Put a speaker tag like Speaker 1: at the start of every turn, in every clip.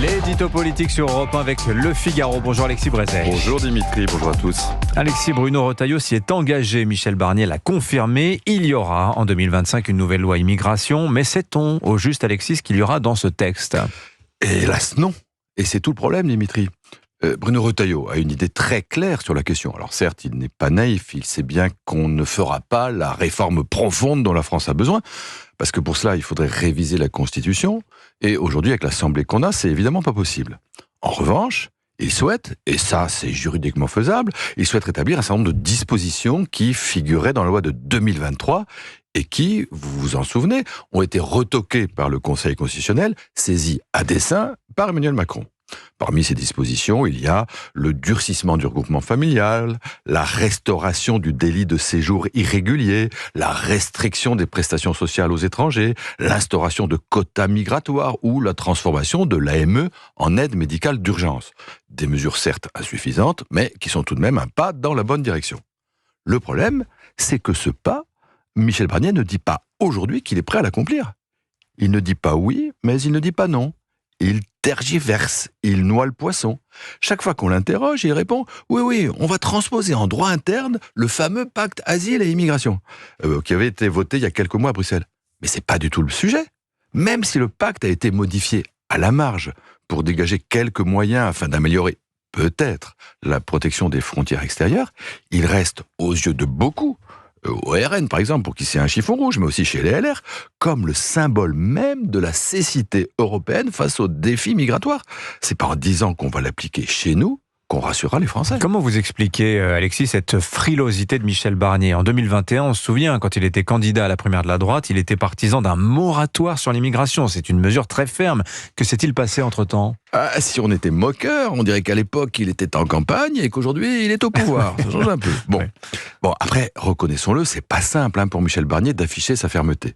Speaker 1: L'édito politique sur Europe 1 avec Le Figaro. Bonjour Alexis Brézet.
Speaker 2: Bonjour Dimitri, bonjour à tous.
Speaker 1: Alexis, Bruno Retailleau s'y est engagé. Michel Barnier l'a confirmé. Il y aura en 2025 une nouvelle loi immigration. Mais sait-on au juste, Alexis, ce qu'il y aura dans ce texte ?
Speaker 2: Hélas non. Et c'est tout le problème, Dimitri. Bruno Retailleau a une idée très claire sur la question. Alors certes, il n'est pas naïf, il sait bien qu'on ne fera pas la réforme profonde dont la France a besoin, parce que pour cela, il faudrait réviser la Constitution, et aujourd'hui, avec l'Assemblée qu'on a, c'est évidemment pas possible. En revanche, il souhaite, et ça c'est juridiquement faisable, il souhaite rétablir un certain nombre de dispositions qui figuraient dans la loi de 2023, et qui, vous vous en souvenez, ont été retoquées par le Conseil constitutionnel, saisi à dessein par Emmanuel Macron. Parmi ces dispositions, il y a le durcissement du regroupement familial, la restauration du délit de séjour irrégulier, la restriction des prestations sociales aux étrangers, l'instauration de quotas migratoires ou la transformation de l'AME en aide médicale d'urgence. Des mesures certes insuffisantes, mais qui sont tout de même un pas dans la bonne direction. Le problème, c'est que ce pas, Michel Barnier ne dit pas aujourd'hui qu'il est prêt à l'accomplir. Il ne dit pas oui, mais il ne dit pas non. Il tergiverse, il noie le poisson. Chaque fois qu'on l'interroge, il répond « Oui, on va transposer en droit interne le fameux pacte asile et immigration, qui avait été voté il y a quelques mois à Bruxelles. » Mais c'est pas du tout le sujet. Même si le pacte a été modifié à la marge pour dégager quelques moyens afin d'améliorer peut-être la protection des frontières extérieures, il reste aux yeux de beaucoup, au RN par exemple, pour qui c'est un chiffon rouge, mais aussi chez les LR, comme le symbole même de la cécité européenne face aux défis migratoires. C'est pas en disant qu'on va l'appliquer chez nous qu'on rassurera les Français.
Speaker 1: Comment vous expliquez, Alexis, cette frilosité de Michel Barnier ? En 2021, on se souvient, quand il était candidat à la primaire de la droite, il était partisan d'un moratoire sur l'immigration. C'est une mesure très ferme. Que s'est-il passé entre-temps ?
Speaker 2: Si on était moqueur, on dirait qu'à l'époque, il était en campagne et qu'aujourd'hui, il est au pouvoir. Ça change un peu. Bon, après, reconnaissons-le, c'est pas simple pour Michel Barnier d'afficher sa fermeté.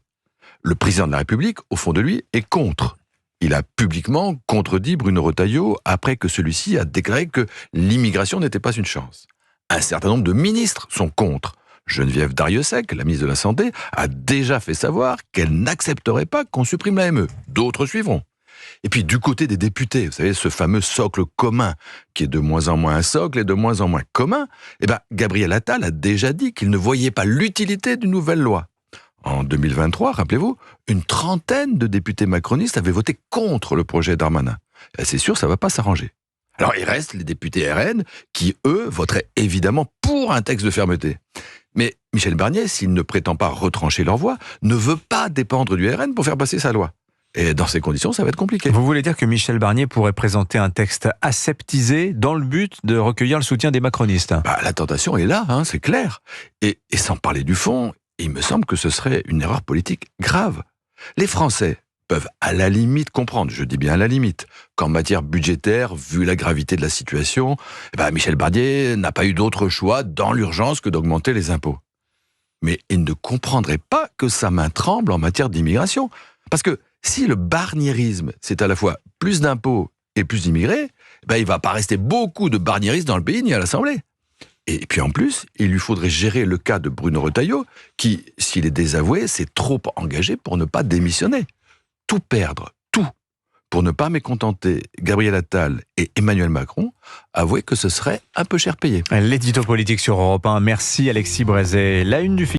Speaker 2: Le président de la République, au fond de lui, est contre. Il a publiquement contredit Bruno Retailleau après que celui-ci a déclaré que l'immigration n'était pas une chance. Un certain nombre de ministres sont contre. Geneviève Darrieussecq, la ministre de la Santé, a déjà fait savoir qu'elle n'accepterait pas qu'on supprime l'AME. D'autres suivront. Et puis du côté des députés, vous savez, ce fameux socle commun, qui est de moins en moins un socle et de moins en moins commun, Gabriel Attal a déjà dit qu'il ne voyait pas l'utilité d'une nouvelle loi. En 2023, rappelez-vous, une trentaine de députés macronistes avaient voté contre le projet Darmanin. Et c'est sûr, ça ne va pas s'arranger. Alors il reste les députés RN qui, eux, voteraient évidemment pour un texte de fermeté. Mais Michel Barnier, s'il ne prétend pas retrancher leur voix, ne veut pas dépendre du RN pour faire passer sa loi. Et dans ces conditions, ça va être compliqué.
Speaker 1: Vous voulez dire que Michel Barnier pourrait présenter un texte aseptisé dans le but de recueillir le soutien des macronistes ?
Speaker 2: La tentation est là, c'est clair. Et sans parler du fond, il me semble que ce serait une erreur politique grave. Les Français peuvent à la limite comprendre, je dis bien à la limite, qu'en matière budgétaire, vu la gravité de la situation, Michel Barnier n'a pas eu d'autre choix dans l'urgence que d'augmenter les impôts. Mais il ne comprendrait pas que sa main tremble en matière d'immigration. Parce que si le barnierisme, c'est à la fois plus d'impôts et plus d'immigrés, il ne va pas rester beaucoup de barnieristes dans le pays ni à l'Assemblée. Et puis en plus, il lui faudrait gérer le cas de Bruno Retailleau, qui, s'il est désavoué, s'est trop engagé pour ne pas démissionner. Tout perdre, tout, pour ne pas mécontenter Gabriel Attal et Emmanuel Macron, avouez que ce serait un peu cher payé.
Speaker 1: L'édito politique sur Europe 1. Merci Alexis Brézet. La une du